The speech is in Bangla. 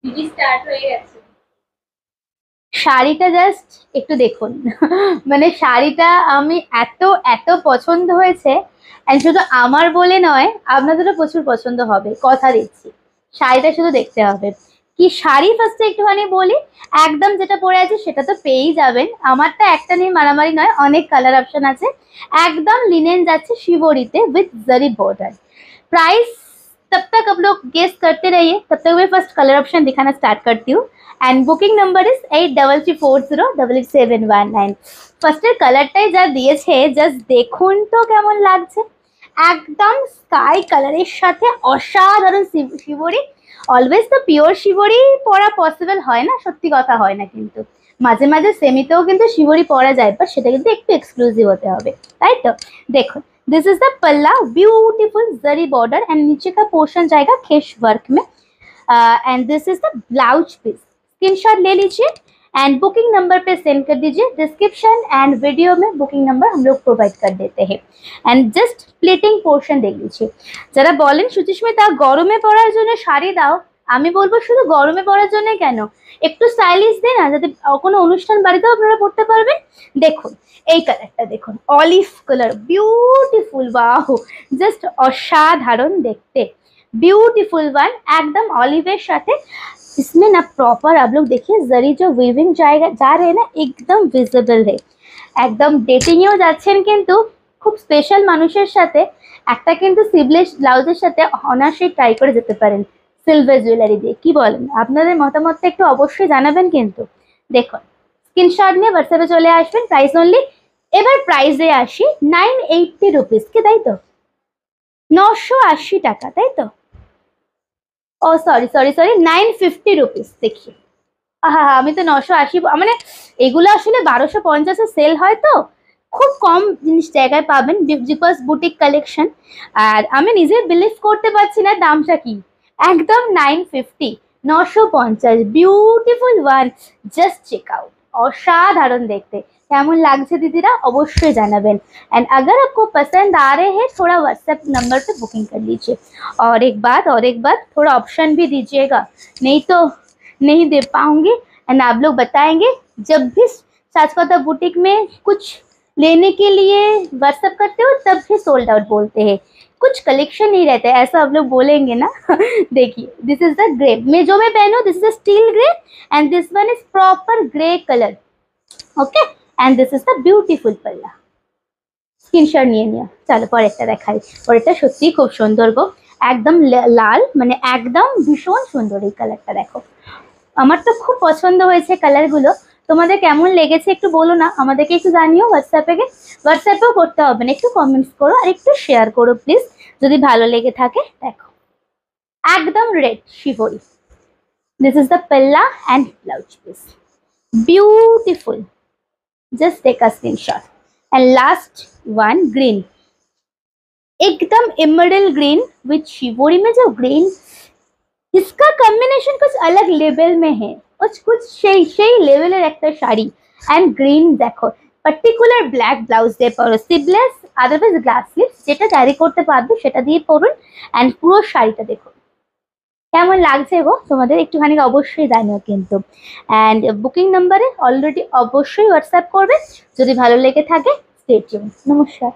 দিদি স্টার্ট হয়ে গেছে। শাড়িটা জাস্ট একটু দেখুন। মানে শাড়িটা আমি এত এত পছন্দ হয়েছে, and শুধু আমার বলে নয়, আপনাদেরও প্রচুর পছন্দ হবে, কথা দিচ্ছি। শাড়িটা শুধু দেখতে হবে। কি শাড়ি ফার্স্টে একটুখানি বলি। একদম যেটা পরে আছে সেটা তো পেয়েই যাবেন, আমারটা একটা নিয়ে মারামারি নয়, অনেক কালার অপশন আছে। একদम लिनेन যাচ্ছে शिवोरीতে विथ जरी बॉर्डर। प्राइस तब तक आप लोग गेस करते रहिए, तब तक मैं फर्स्ट कलर ऑप्शन दिखाना स्टार्ट करती हूँ। And booking number is 8340888719। ফার্স্টের কালারটাই যা দিয়েছে, জাস্ট দেখুন তো কেমন লাগছে। একদম স্কাই কালারের সাথে অসাধারণ শিবরি। অলওয়েজ তো পিওর শিবরি পরা পসিবল হয় না, সত্যি কথা হয় না, কিন্তু মাঝে মাঝে সেমিতেও কিন্তু শিবরি পরা যায়, বাট সেটা কিন্তু একটু এক্সক্লুসিভ হতে হবে, তাই তো। দেখুন, this is the pallu, beautiful zari border and नीचे का पोर्शन जाएगा खेश वर्क में। And this is the blouse piece. Screenshot ले लीजिए एंड बुकिंग नंबर पे सेंड कर दीजिए। डिस्क्रिप्शन एंड वीडियो में बुकिंग नंबर हम लोग प्रोवाइड कर देते हैं। एंड जस्ट प्लेटिंग पोर्शन देख लीजिए। যারা বলেন সুচিস্মিতা গরমে পরার জন্য শাড়ি দাও, আমি বলবো শুধু গরমে পরার জন্য কেন, একটু স্টাইলিশ দিন না, যাতে কোনো অনুষ্ঠান বাড়িতেও আপনারা পড়তে পারবেন। দেখুন এই কালারটা দেখুন, অলিভ কালার, বিউটিফুল, বাহ, জাস্ট অসাধারণ দেখতে, ब्यूटीफुल वन, एकदम ऑलिवेर साथे। इसमें ना प्रॉपर आप लोग देखिए जरी जो वीविंग जाएगा जा रहे हैं ना, एकदम विजिबल है। একদম ডেটিংয়েও যাচ্ছেন কিন্তু খুব স্পেশাল মানুষের সাথে একটা কিন্তু সিভলেস ব্লাউজের সাথে অনায়াসেই ট্রাই করে যেতে পারেন সিলভার জুয়েলারি দিয়ে। কি বলেন? আপনাদের মতামতটা একটু অবশ্যই জানাবেন কিন্তু। দেখুন, স্ক্রিনশট নিয়ে হোয়াটসঅ্যাপে চলে আসবেন। প্রাইস অনলি, এবার প্রাইসে আসি, 980 রুপিস, কি তাই তো? 980 টাকা, তাই তো? ও সরি সরি সরি, 950 রুপিস। দেখি, হ্যাঁ হ্যাঁ, আমি তো 980, মানে এগুলো আসলে 1250-এ সেল হয়, তো খুব কম জিনিস জায়গায় পাবেন, বিকজ বুটিক কালেকশন। আর আমি নিজে বিলিভ করতে পারছি না দামটা কি। একদম 950, 950, beautiful one, just check out. असाधारण देखते, কেমন লাগছে दीदीरा अवश्य জানাবেন। एंड अगर आपको पसंद आ रहे हैं, थोड़ा व्हाट्सएप नंबर पे बुकिंग कर लीजिए। और एक बात, थोड़ा ऑप्शन भी दीजिएगा, नहीं तो नहीं दे पाऊंगी। एंड आप लोग बताएंगे, जब भी साजकता बुटीक में कुछ लेने के लिए व्हाट्सएप करते हो तब भी सोल्ड आउट बोलते हैं, कुछ कलेक्शन नहीं रहता है, ऐसा आप लोग बोलेंगे ना। देखिए, दिस इज द ग्रे, मैं जो मैं पहनू, this is a steel grey and this one is proper grey colour. Okay, and this is the beautiful palla. Screenshot নিয়ে নিও। চলো পরেরটা দেখাই। পরেরটা সত্যিই খুব সুন্দর গো, একদম লাল, মানে একদম ভীষণ সুন্দর। এই কালারটা দেখো, আমার তো খুব পছন্দ হয়েছে কালারগুলো। তোমাদের কেমন লেগেছে একটু বলো না, আমাদেরকে একটু জানিও হোয়াটসঅ্যাপে। হোয়াটসঅ্যাপেও করতে হবে না, একটু কমেন্টস করো আর একটু শেয়ার করো প্লিজ, যদি ভালো লেগে থাকে। দেখো, একদম red shibori. This is the palla and blouse piece, beautiful. Just take a screenshot. And last one, green, एकदम इमरल्ड ग्रीन विथ शिवोरी में जो ग्रीन, इसका कॉम्बिनेशन कुछ अलग लेवल में है, कुछ সেই লেভেলের একটা শাড়ি। এন্ড গ্রিন দেখো, পার্টিকুলার ব্ল্যাক ব্লাউজ দিয়ে পরো, স্লিভলেস, আদারওয়াইজ গ্লাস স্লিভস, যেটা ক্যারি করতে পারবে সেটা দিয়ে পরুন। এন্ড পুরো শাড়িটা দেখুন কেমন লাগছে গো, তোমাদের একটুখানি অবশ্যই জানিও কিন্তু। এন্ড বুকিং নাম্বারে অলরেডি অবশ্যই হোয়াটসঅ্যাপ করবে যদি ভালো লেগে থাকে। Stay tune. নমস্কার।